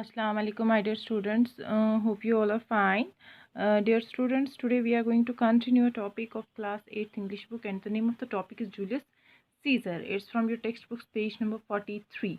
Assalamu alaikum, my dear students. Hope you all are fine. Dear students, today we are going to continue a topic of class 8th English book, and the name of the topic is Julius Caesar. It's from your textbooks, page number 43.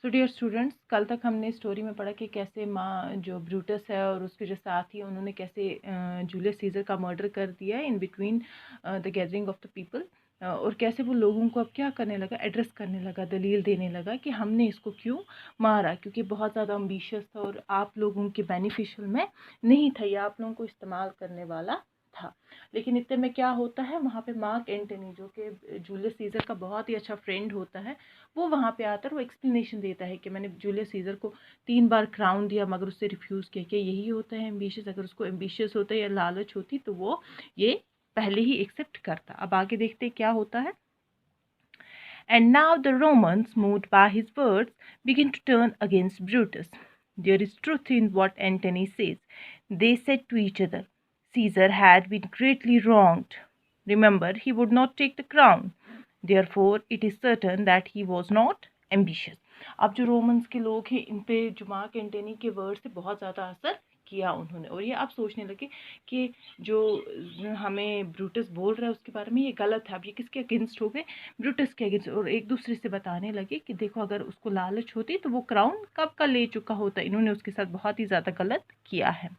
So dear students, कल तक हमने story में पढ़ा कि कैसे माँ जो Brutus है और उसके जो साथी उन्होंने कैसे जूलियस सीजर का मर्डर कर दिया in between the gathering of the people, और कैसे वो लोगों को अब क्या करने लगा, एड्रेस करने लगा, दलील देने लगा कि हमने इसको क्यों मारा, क्योंकि बहुत ज़्यादा अम्बिशियस था और आप लोगों के बेनिफिशियल में नहीं था, या आप लोगों को इस्तेमाल करने वाला था। लेकिन इतने में क्या होता है, वहाँ पे मार्क एंटनी जो कि जूलियस सीजर का बहुत ही अच्छा फ्रेंड होता है, वो वहाँ पे आकर वो एक्सप्लेनेशन देता है कि मैंने जूलियस सीजर को 3 बार क्राउन दिया मगर उससे रिफ्यूज़ किया। कि यही होता है एम्बिशियस, अगर उसको एम्बिशियस होता है या लालच होती तो वो ये पहले ही एक्सेप्ट करता। अब आगे देखते क्या होता है। And now the Romans, moved by his words, begin to turn against Brutus. There is truth in what Antony says. They said to each other, Caesar had been greatly wronged. Remember, he would not take the crown. Therefore, it is certain that he was not ambitious. अब जो Romans के लोग हैं इन पे जो mark Antony के word से बहुत ज़्यादा असर किया उन्होंने, और ये आप सोचने लगे कि जो हमें ब्रूटस बोल रहा है उसके बारे में ये गलत है। अब ये किसके अगेंस्ट हो गए, ब्रूटस के अगेंस्ट, और एक दूसरे से बताने लगे कि देखो अगर उसको लालच होती तो वो क्राउन कब का ले चुका होता, इन्होंने उसके साथ बहुत ही ज़्यादा गलत किया है।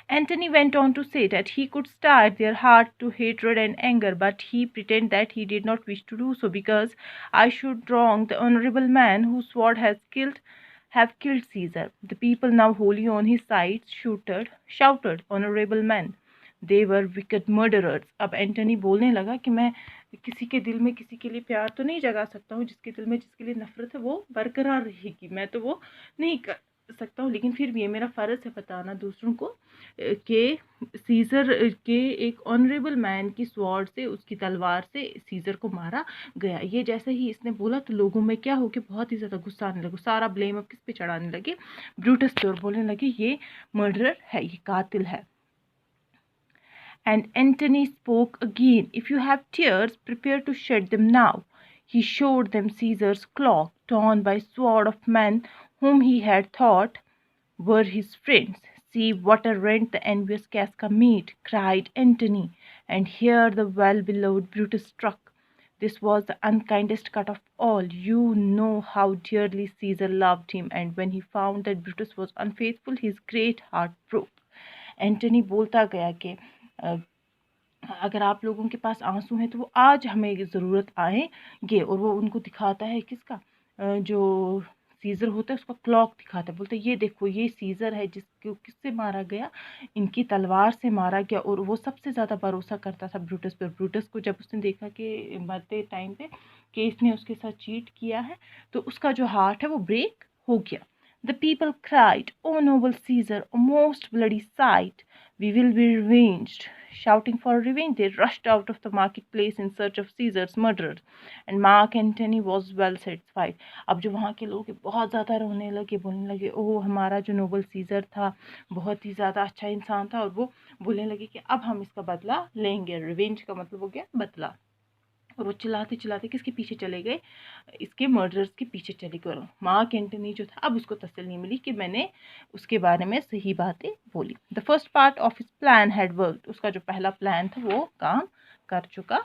Antony went on to say that he could stir their heart to hatred and anger, but he pretended that he did not wish to do so, because I should wrong the honorable man whose sword have killed Caesar. The people, now wholly on his side, shouted, honorable man. They were wicked murderers. अब Antony बोलने लगा कि मैं किसी के दिल में किसी के लिए प्यार तो नहीं जगा सकता हूँ, जिसके दिल में जिसके लिए नफरत है वो बरकरार रहेगी, मैं तो वो नहीं कर सकता हूँ, लेकिन फिर भी ये मेरा फ़र्ज़ है बताना दूसरों को कि सीज़र के एक ऑनरेबल मैन की स्वॉर्ड से, उसकी तलवार से सीज़र को मारा गया। ये जैसे ही इसने बोला तो लोगों में क्या हो गया, बहुत ही ज़्यादा गुस्सा आने लगा, सारा ब्लेम अब किस पे चढ़ाने लगे, ब्रूटस पे, और बोलने लगे ये मर्डरर है, ये कातिल है। And Antony spoke again. If you have tears, prepare to shed them now. He showed them Caesar's cloak, torn by sword of men whom he had thought were his friends. See what a rent the envious Casca made, cried Antony, and here the well-beloved Brutus struck. This was the unkindest cut of all. You know how dearly Caesar loved him, and when he found that Brutus was unfaithful, his great heart broke. Antony बोलता गया कि अगर आप लोगों के पास आंसू हैं तो वो आज हमें ज़रूरत आएंगे, और वो उनको दिखाता है किसका, जो सीज़र होता है उसका क्लॉक दिखाता है, बोलते ये देखो ये सीज़र है जिसको किससे मारा गया, इनकी तलवार से मारा गया। और वो सबसे ज़्यादा भरोसा करता था ब्रूटस पर। ब्रूटस को जब उसने देखा कि मरते टाइम पे कि इसने उसके साथ चीट किया है, तो उसका जो हार्ट है वो ब्रेक हो गया। The people cried, O noble Caesar, a most bloody sight! We will be revenged. Shouting for revenge, they rushed out of the marketplace in search of Caesar's murderers, and Mark Antony was well satisfied. अब जो वहाँ के लोग बहुत ज़्यादा रोने लगे, बोलने लगे ओह हमारा जो नोबल सीज़र था बहुत ही ज़्यादा अच्छा इंसान था, और वो बोलने लगे कि अब हम इसका बदला लेंगे। रिवेंज का मतलब हो गया बदला। और वो चिल्लाते चिल्लाते किसके पीछे चले गए, इसके मर्डरर्स के पीछे चले गए। मार्क एंटनी जो था अब उसको तसल्ली मिली कि मैंने उसके बारे में सही बातें बोली। The first part of his plan had worked. उसका जो पहला प्लान था वो काम कर चुका